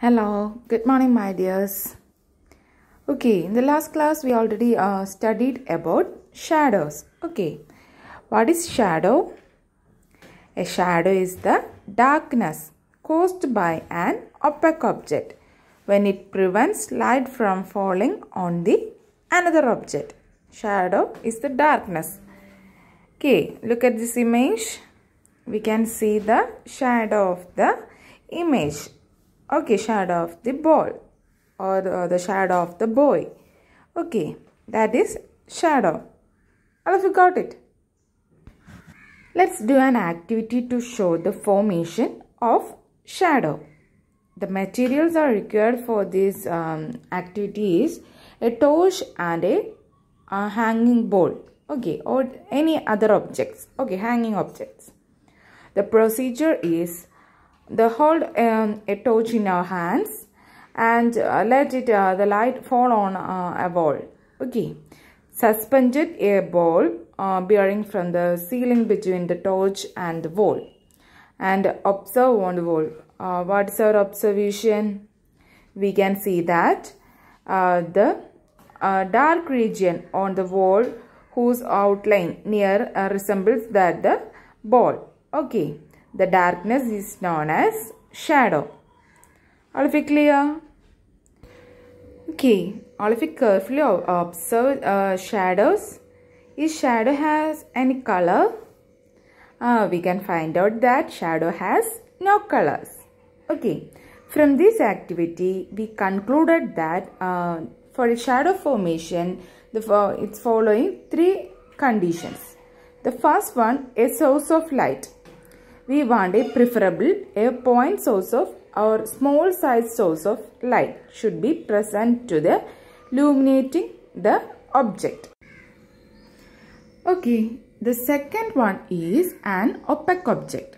Hello, good morning my dears. Okay, in the last class we already studied about shadows. Okay, what is shadow? A shadow is the darkness caused by an opaque object when it prevents light from falling on the another object. Shadow is the darkness. Okay, look at this image. We can see the shadow of the image. Okay, shadow of the ball or the shadow of the boy. Okay, that is shadow. All of you got it? Let's do an activity to show the formation of shadow. The materials are required for this activity is a torch and a hanging bowl. Okay, or any other objects. Okay, hanging objects. The procedure is hold a torch in our hands and let the light fall on a wall. Okay, suspended a ball bearing from the ceiling between the torch and the wall, and observe on the wall. What is our observation? We can see that the dark region on the wall whose outline near resembles that the ball. Okay. The darkness is known as shadow. All of it clear? Okay. All of it carefully observe shadows. Is shadow has any color? We can find out that shadow has no colors. Okay. From this activity, we concluded that for a shadow formation, it's following three conditions. The first one, a source of light. We want a point source of or small size source of light should be present to the illuminating the object. Okay, the second one is an opaque object.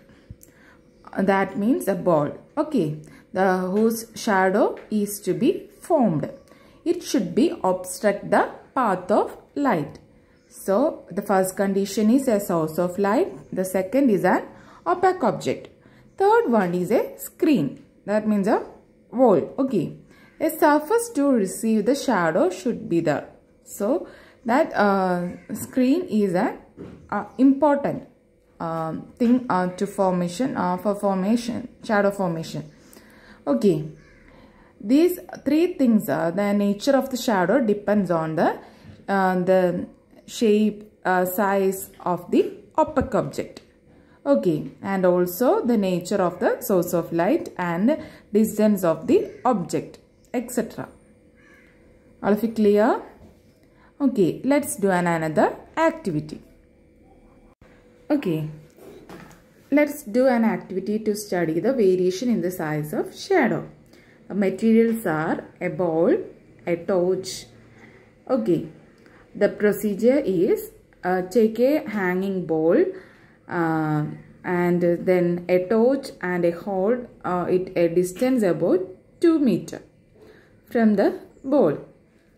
That means a ball. Okay, whose shadow is to be formed. It should be obstruct the path of light. So, the first condition is a source of light. The second is an opaque object. Third one is a screen. That means a wall. Okay. A surface to receive the shadow should be there. So, that screen is an important thing to formation for shadow formation. Okay. These three things the nature of the shadow depends on the shape, size of the opaque object. Okay, and also the nature of the source of light and distance of the object, etc. All of it clear? Okay, let's do another activity. Okay, let's do an activity to study the variation in the size of shadow. The materials are a ball, a torch. Okay, the procedure is take a hanging ball and then a torch and hold it a distance about 2 meters from the ball.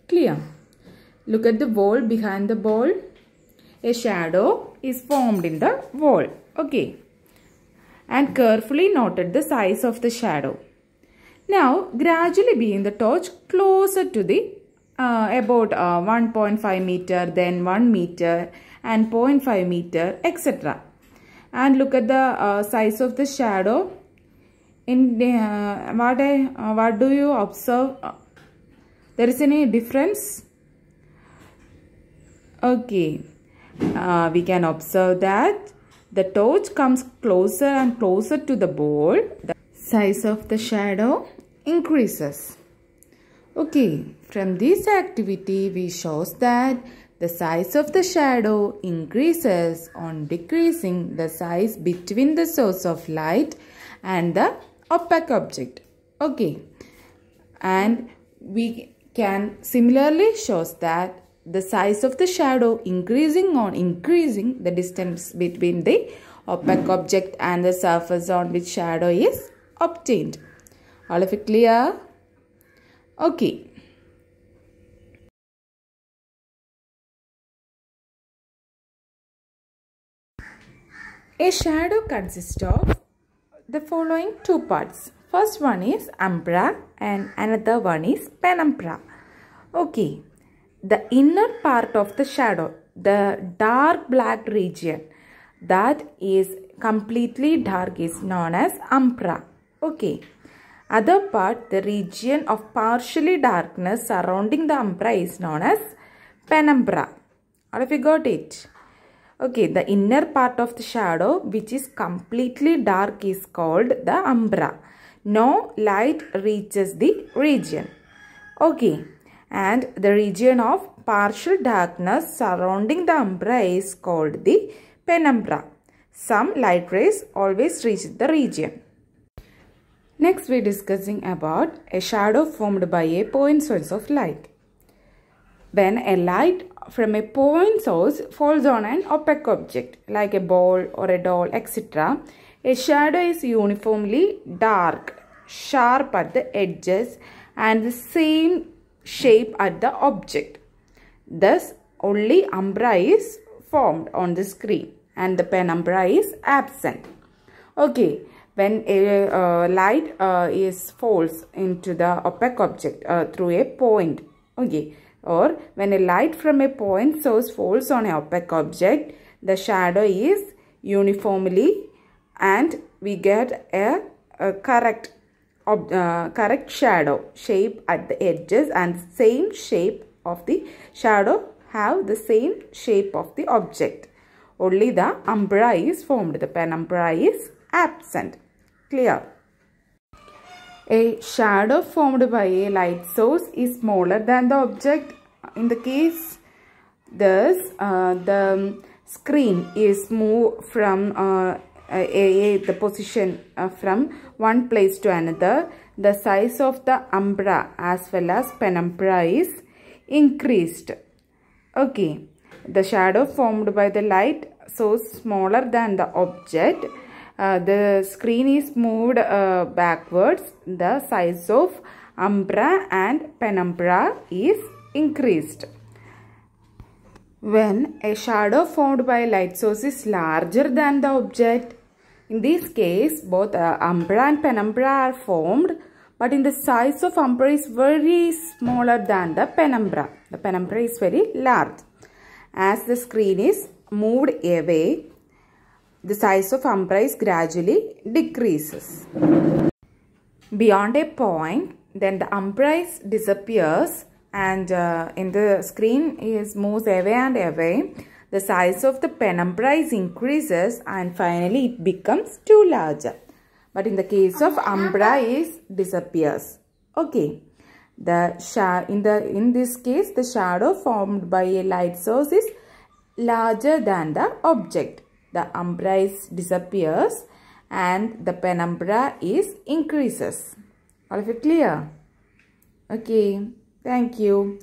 Clear? Look at the wall. Behind the ball, a shadow is formed in the wall. Okay. And carefully noted the size of the shadow. Now, gradually bring the torch closer to the about 1.5 meter, then 1 meter and 0.5 meter, etc. And look at the size of the shadow. In what do you observe? There is any difference? Okay, we can observe that the torch comes closer and closer to the ball. The size of the shadow increases. Okay, from this activity we shows that the size of the shadow increases on decreasing the size between the source of light and the opaque object. Okay, and we can similarly shows that the size of the shadow increasing on increasing the distance between the opaque object and the surface on which shadow is obtained. All of it clear? Okay. A shadow consists of the following two parts. First one is umbra and another one is penumbra. Okay, the inner part of the shadow, the dark black region that is completely dark is known as umbra. Okay, other part, the region of partially darkness surrounding the umbra is known as penumbra. All of you got it? Okay, the inner part of the shadow which is completely dark is called the umbra. No light reaches the region. Okay, and the region of partial darkness surrounding the umbra is called the penumbra. Some light rays always reach the region. Next we are discussing about a shadow formed by a point source of light. When a light from a point source falls on an opaque object like a ball or a doll, etc., a shadow is uniformly dark, sharp at the edges and the same shape at the object. Thus, only umbra is formed on the screen and the penumbra is absent. Okay, when a light falls into the opaque object through a point, okay, or when a light from a point source falls on an opaque object, the shadow is uniformly and we get a correct shadow shape at the edges and same shape of the shadow have the same shape of the object. Only the umbra is formed. The penumbra is absent. Clear? A shadow formed by a light source is smaller than the object. In the case, thus, the screen is moved from the position from one place to another. The size of the umbra as well as penumbra is increased. Okay, the shadow formed by the light source smaller than the object. The screen is moved backwards. The size of umbra and penumbra is increased. When a shadow formed by a light source is larger than the object, in this case both umbra and penumbra are formed, but in the size of umbra is very smaller than the penumbra. The penumbra is very large. As the screen is moved away, the size of umbra is gradually decreases. Beyond a point, then the umbra disappears and in the screen moves away and away. The size of the penumbra increases and finally it becomes too large. But in the case of umbra disappears. Okay. In this case, the shadow formed by a light source is larger than the object. The umbra disappears and the penumbra increases. All of it clear? Okay. Thank you.